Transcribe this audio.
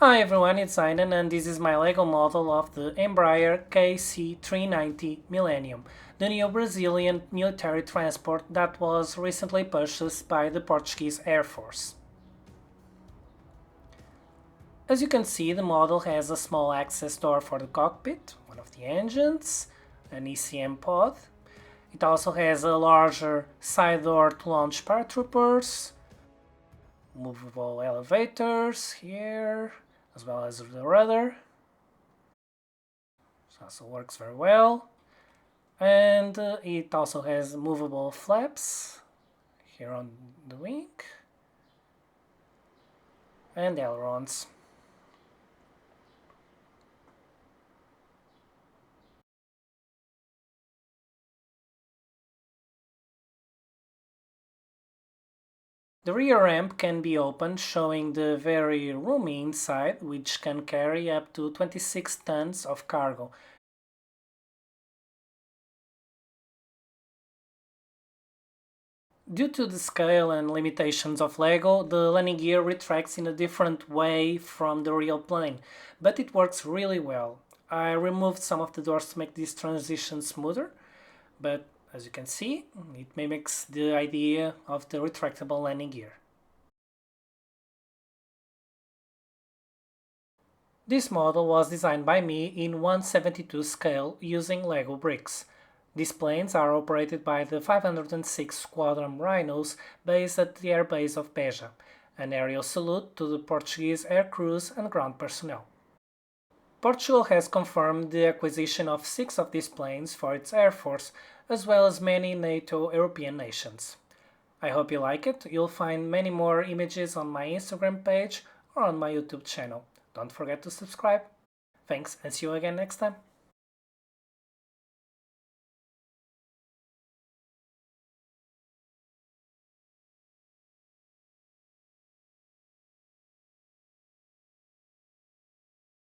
Hi everyone, it's Ainan and this is my Lego model of the Embraer KC-390 Millennium, the new Brazilian military transport that was recently purchased by the Portuguese Air Force. As you can see, the model has a small access door for the cockpit, one of the engines, an ECM pod. It also has a larger side door to launch paratroopers, movable elevators here, as well as the rudder. It also works very well. And it also has movable flaps here on the wing and ailerons. The rear ramp can be opened, showing the very roomy inside, which can carry up to 26 tons of cargo. Due to the scale and limitations of Lego, the landing gear retracts in a different way from the real plane, but it works really well. I removed some of the doors to make this transition smoother, but as you can see, it mimics the idea of the retractable landing gear. This model was designed by me in 1/72 scale using Lego bricks. These planes are operated by the 506 Squadron Rhinos based at the airbase of Beja. An aerial salute to the Portuguese air crews and ground personnel. Portugal has confirmed the acquisition of 6 of these planes for its air force, as well as many NATO European nations. I hope you like it. You'll find many more images on my Instagram page or on my YouTube channel. Don't forget to subscribe. Thanks and see you again next time.